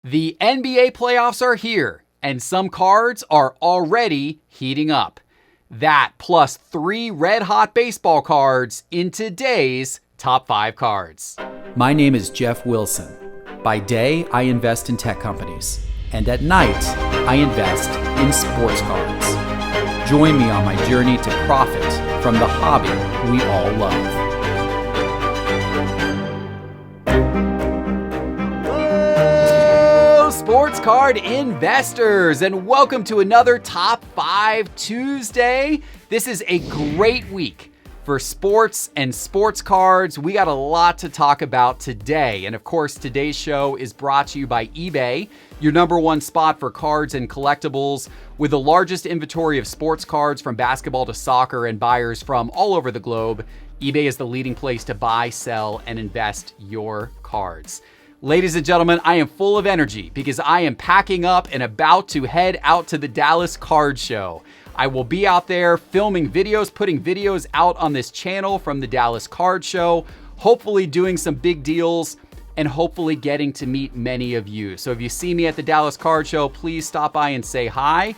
The NBA playoffs are here, and some cards are already heating up. That plus 3 red-hot baseball cards in today's Top 5 Cards. My name is Geoff Wilson. By day, I invest in tech companies, and at night, I invest in sports cards. Join me on my journey to profit from the hobby we all love. Sports card investors, and welcome to another Top 5 Tuesday. This is a great week for sports and sports cards. We got a lot to talk about today, and of course today's show is brought to you by eBay, your number one spot for cards and collectibles, with the largest inventory of sports cards from basketball to soccer and buyers from all over the globe. eBay is the leading place to buy, sell, and invest your cards. Ladies and gentlemen, I am full of energy because I am packing up and about to head out to the Dallas Card Show. I will be out there filming videos, putting videos out on this channel from the Dallas Card Show, hopefully doing some big deals and hopefully getting to meet many of you. So if you see me at the Dallas Card Show, please stop by and say hi.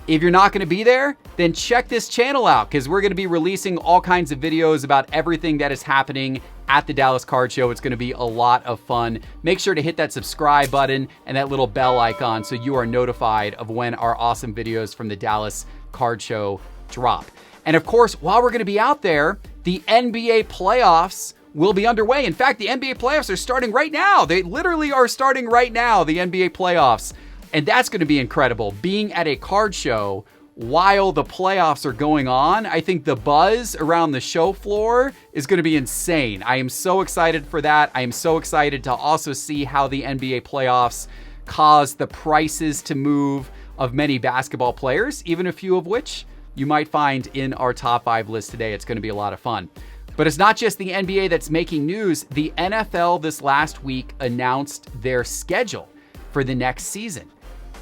If you're not going to be there, then check this channel out because we're going to be releasing all kinds of videos about everything that is happening at the Dallas Card Show. It's going to be a lot of fun. Make sure to hit that subscribe button and that little bell icon so you are notified of when our awesome videos from the Dallas Card Show drop. And of course, while we're going to be out there, the NBA playoffs will be underway. In fact, the NBA playoffs are starting right now. They literally are starting right now, the NBA playoffs. And that's going to be incredible. Being at a card show while the playoffs are going on, I think the buzz around the show floor is going to be insane. I am so excited for that. I am so excited to also see how the NBA playoffs cause the prices to move of many basketball players, even a few of which you might find in our top 5 list today. It's going to be a lot of fun. But it's not just the NBA that's making news. The NFL this last week announced their schedule for the next season.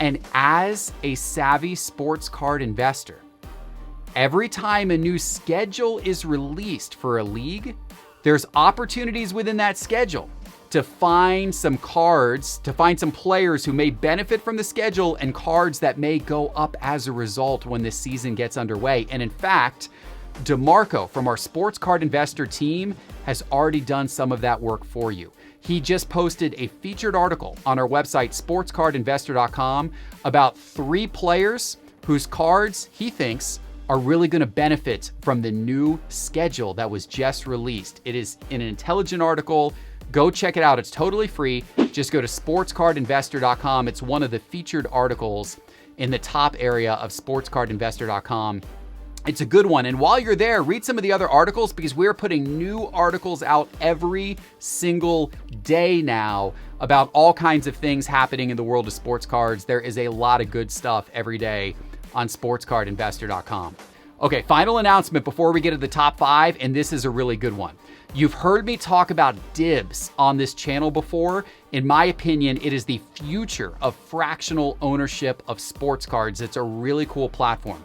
And as a savvy sports card investor, every time a new schedule is released for a league, there's opportunities within that schedule to find some cards, to find some players who may benefit from the schedule and cards that may go up as a result when this season gets underway. And in fact, DeMarco from our sports card investor team has already done some of that work for you. He just posted a featured article on our website, sportscardinvestor.com, about 3 players whose cards he thinks are really going to benefit from the new schedule that was just released. It is an intelligent article. Go check it out. It's totally free. Just go to sportscardinvestor.com. It's one of the featured articles in the top area of sportscardinvestor.com. It's a good one. And while you're there, read some of the other articles because we're putting new articles out every single day now about all kinds of things happening in the world of sports cards. There is a lot of good stuff every day on sportscardinvestor.com. Okay, final announcement before we get to the top 5, and this is a really good one. You've heard me talk about dibs on this channel before. In my opinion, it is the future of fractional ownership of sports cards. It's a really cool platform.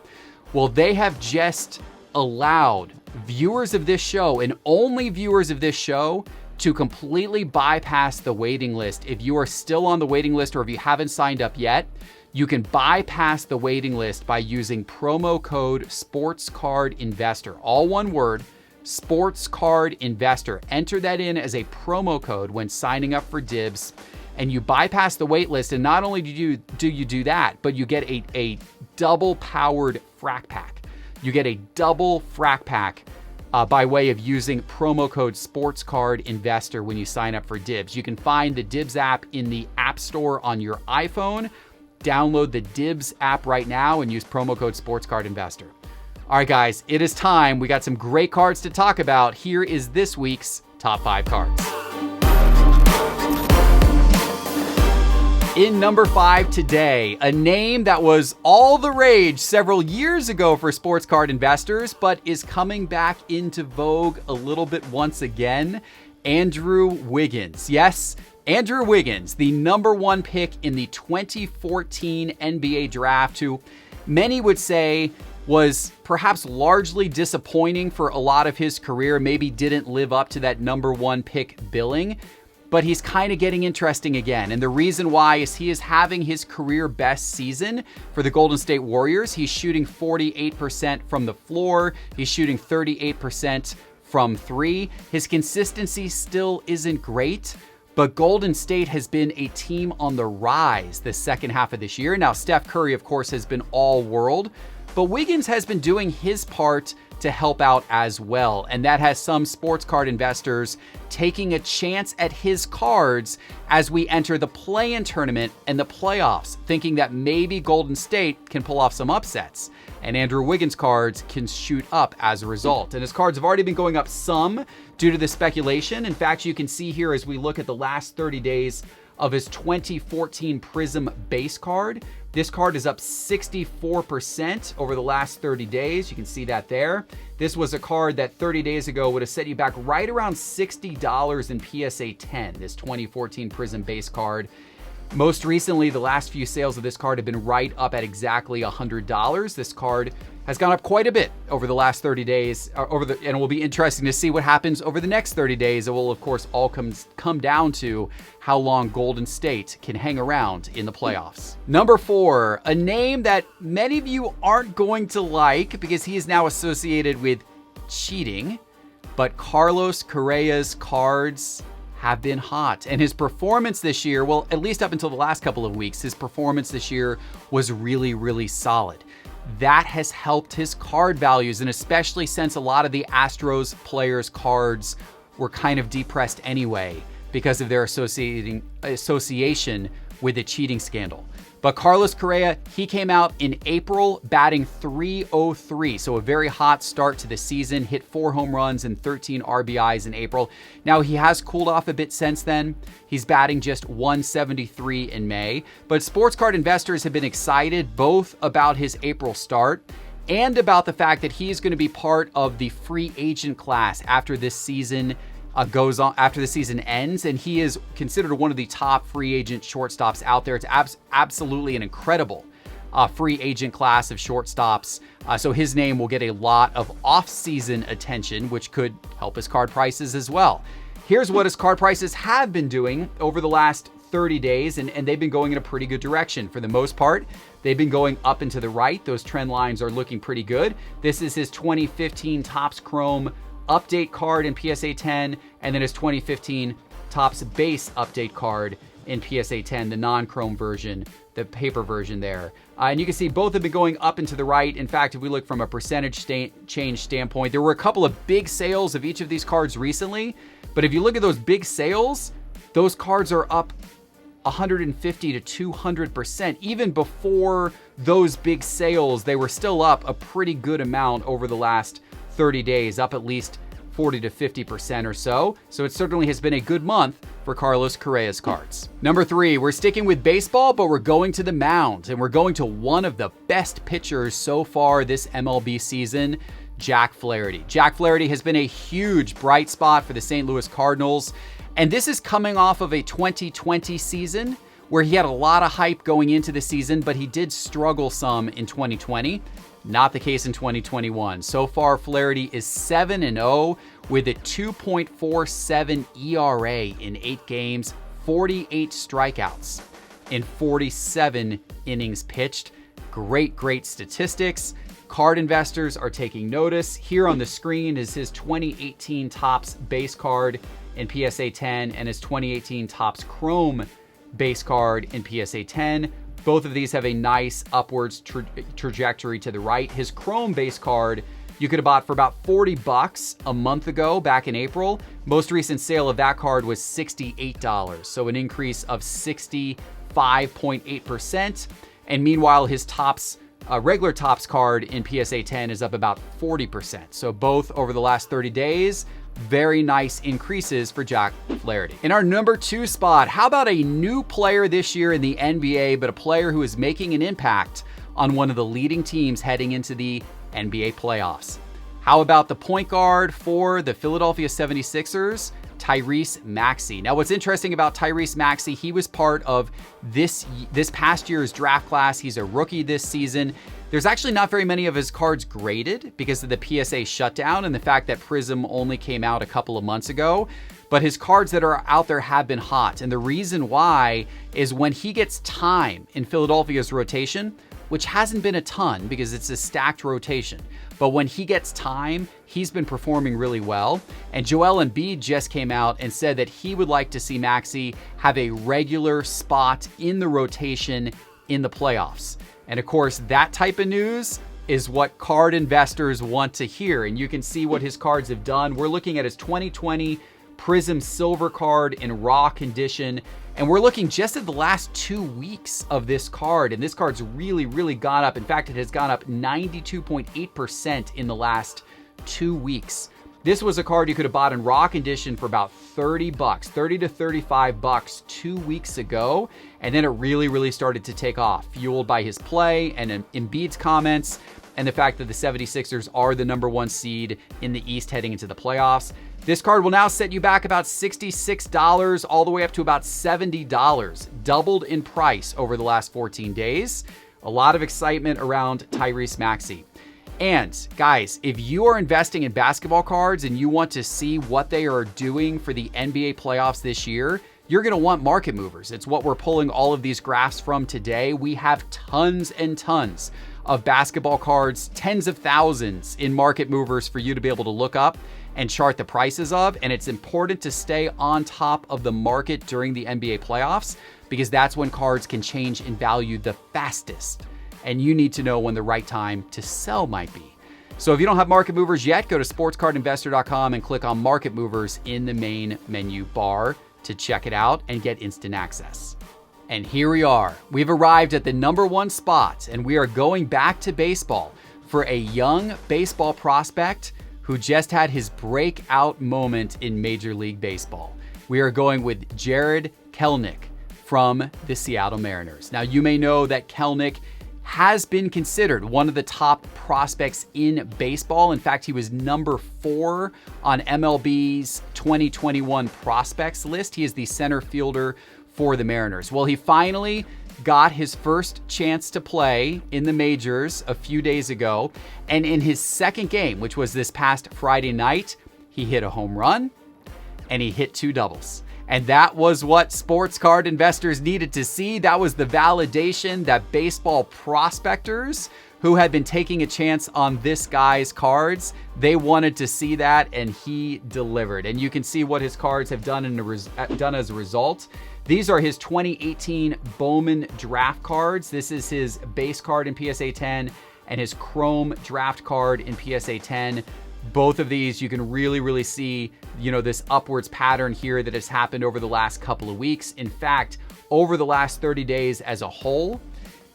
Well, they have just allowed viewers of this show and only viewers of this show to completely bypass the waiting list. If you are still on the waiting list or if you haven't signed up yet, you can bypass the waiting list by using promo code SportsCardInvestor. All one word, SportsCardInvestor. Enter that in as a promo code when signing up for dibs, and you bypass the wait list. And not only do you do that, but you get a double powered frac pack. You get a double frac pack by way of using promo code SportsCardInvestor when you sign up for dibs. You can find the dibs app in the App Store on your iPhone. Download the dibs app right now and use promo code SportsCardInvestor. All right, guys, it is time. We got some great cards to talk about. Here is this week's top 5 cards. In number 5 today, a name that was all the rage several years ago for sports card investors, but is coming back into vogue a little bit once again, Andrew Wiggins. Yes, Andrew Wiggins, the number 1 pick in the 2014 NBA draft, who many would say was perhaps largely disappointing for a lot of his career, maybe didn't live up to that number 1 pick billing. but he's kind of getting interesting again. And the reason why is he is having his career best season for the Golden State Warriors. He's shooting 48% from the floor. He's shooting 38% from three. His consistency still isn't great, but Golden State has been a team on the rise the second half of this year. Now, Steph Curry, of course, has been all world, but Wiggins has been doing his part to help out as well. And that has some sports card investors taking a chance at his cards as we enter the play-in tournament and the playoffs, thinking that maybe Golden State can pull off some upsets. And Andrew Wiggins cards can shoot up as a result. And his cards have already been going up some due to the speculation. In fact, you can see here as we look at the last 30 days of his 2014 Prism base card. This card is up 64% over the last 30 days. You can see that there. This was a card that 30 days ago would have set you back right around $60 in PSA 10, this 2014 Prism base card. Most recently, the last few sales of this card have been right up at exactly $100. This card has gone up quite a bit over the last 30 days, and it will be interesting to see what happens over the next 30 days. It will, of course, all come down to how long Golden State can hang around in the playoffs. Number 4, a name that many of you aren't going to like because he is now associated with cheating, but Carlos Correa's cards have been hot. And his performance this year, well, at least up until the last couple of weeks, his performance this year was really, really solid. That has helped his card values, and especially since a lot of the Astros players' cards were kind of depressed anyway because of their association with the cheating scandal. But Carlos Correa, he came out in April batting .303, so a very hot start to the season, hit 4 home runs and 13 RBIs in April. Now, he has cooled off a bit since then. He's batting just .173 in May, but sports card investors have been excited both about his April start and about the fact that he is going to be part of the free agent class after this season goes on, after the season ends, and he is considered one of the top free agent shortstops out there. It's absolutely an incredible free agent class of shortstops. So his name will get a lot of off-season attention, which could help his card prices as well. Here's what his card prices have been doing over the last 30 days, and they've been going in a pretty good direction. For the most part, they've been going up and to the right. Those trend lines are looking pretty good. This is his 2015 Topps Chrome update card in PSA 10, and then his 2015 Topps base update card in PSA 10, the non-chrome version, the paper version there. And you can see both have been going up and to the right. In fact, if we look from a percentage change standpoint, there were a couple of big sales of each of these cards recently, but if you look at those big sales, those cards are up 150 to 200%. Even before those big sales, they were still up a pretty good amount over the last 30 days, up at least 40 to 50% or so. So it certainly has been a good month for Carlos Correa's cards. Number 3, we're sticking with baseball, but we're going to the mound, and we're going to one of the best pitchers so far this MLB season, Jack Flaherty. Jack Flaherty has been a huge bright spot for the St. Louis Cardinals, and this is coming off of a 2020 season where he had a lot of hype going into the season, but he did struggle some in 2020. Not the case in 2021. So far, Flaherty is 7-0 with a 2.47 ERA in 8 games, 48 strikeouts in 47 innings pitched. Great statistics. Card investors are taking notice. Here on the screen is his 2018 Topps base card in PSA 10 and his 2018 Topps Chrome base card in PSA 10. Both of these have a nice upwards trajectory to the right. His Chrome base card you could have bought for about $40 a month ago, back in April. Most recent sale of that card was $68, so an increase of 65.8%. And meanwhile, his Topps regular Topps card in PSA 10 is up about 40%. So both over the last 30 days, very nice increases for Jack Flaherty. In our number 2 spot, how about a new player this year in the NBA, but a player who is making an impact on one of the leading teams heading into the NBA playoffs? How about the point guard for the Philadelphia 76ers, Tyrese Maxi? Now, what's interesting about Tyrese Maxi, he was part of this past year's draft class. He's a rookie this season. There's actually not very many of his cards graded because of the PSA shutdown and the fact that Prism only came out a couple of months ago. but his cards that are out there have been hot. And the reason why is when he gets time in Philadelphia's rotation, which hasn't been a ton because it's a stacked rotation, but when he gets time, he's been performing really well. And Joel Embiid just came out and said that he would like to see Maxi have a regular spot in the rotation in the playoffs. And of course, that type of news is what card investors want to hear. And you can see what his cards have done. We're looking at his 2020 Prism Silver card in raw condition. And we're looking just at the last 2 weeks of this card. And this card's really, really gone up. In fact, it has gone up 92.8% in the last 2 weeks. This was a card you could have bought in raw condition for about $30, $30 to $35 2 weeks ago. And then it really, really started to take off, fueled by his play and Embiid's comments and the fact that the 76ers are the #1 seed in the East heading into the playoffs. This card will now set you back about $66 all the way up to about $70, doubled in price over the last 14 days. A lot of excitement around Tyrese Maxey. And guys, if you are investing in basketball cards and you want to see what they are doing for the NBA playoffs this year, you're going to want market movers. It's what we're pulling all of these graphs from today. We have tons and tons of basketball cards, tens of thousands in market movers for you to be able to look up and chart the prices of. And it's important to stay on top of the market during the NBA playoffs because that's when cards can change in value the fastest. And you need to know when the right time to sell might be. So if you don't have market movers yet, go to sportscardinvestor.com and click on market movers in the main menu bar to check it out and get instant access. And here we are. We've arrived at the #1 spot, and we are going back to baseball for a young baseball prospect who just had his breakout moment in Major League Baseball. We are going with Jarred Kelnick from the Seattle Mariners. Now, you may know that Kelnick has been considered one of the top prospects in baseball. In fact, he was #4 on MLB's 2021 prospects list. He is the center fielder for the Mariners. Well, he finally got his first chance to play in the majors a few days ago. And in his second game, which was this past Friday night, he hit a home run and he hit 2 doubles. And that was what sports card investors needed to see. That was the validation that baseball prospectors who had been taking a chance on this guy's cards, they wanted to see that, and he delivered. And you can see what his cards have done as a result. These are his 2018 Bowman draft cards. This is his base card in PSA 10 and his Chrome draft card in PSA 10. Both of these, you can really see, this upwards pattern here that has happened over the last couple of weeks. In fact, over the last 30 days as a whole,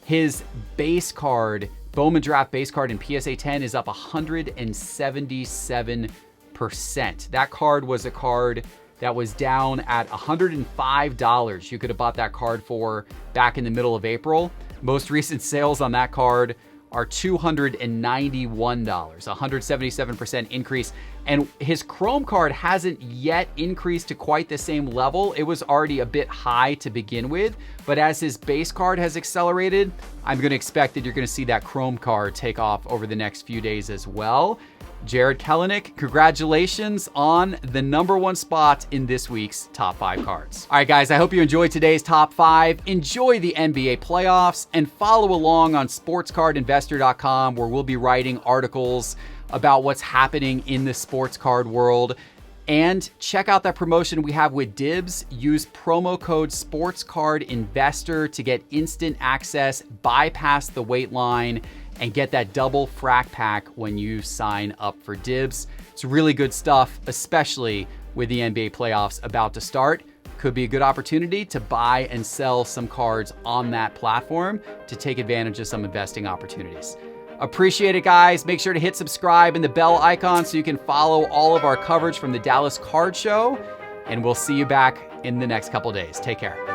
his base card, Bowman draft base card in PSA 10 is up 177%. That card was a card that was down at $105. You could have bought that card for back in the middle of April. Most recent sales on that card are $291, 177% increase. And his Chrome card hasn't yet increased to quite the same level. It was already a bit high to begin with, but as his base card has accelerated, I'm going to expect that you're going to see that Chrome card take off over the next few days as well. Jarred Kelnick, congratulations on the #1 spot in this week's Top 5 cards. All right, guys, I hope you enjoyed today's Top 5. Enjoy the NBA playoffs and follow along on sportscardinvestor.com, where we'll be writing articles about what's happening in the sports card world. And check out that promotion we have with Dibs. Use promo code SportsCardInvestor to get instant access, bypass the wait line, and get that double frac pack when you sign up for Dibs. It's really good stuff, especially with the NBA playoffs about to start. Could be a good opportunity to buy and sell some cards on that platform to take advantage of some investing opportunities. Appreciate it, guys. Make sure to hit subscribe and the bell icon so you can follow all of our coverage from the Dallas Card Show. And we'll see you back in the next couple days. Take care.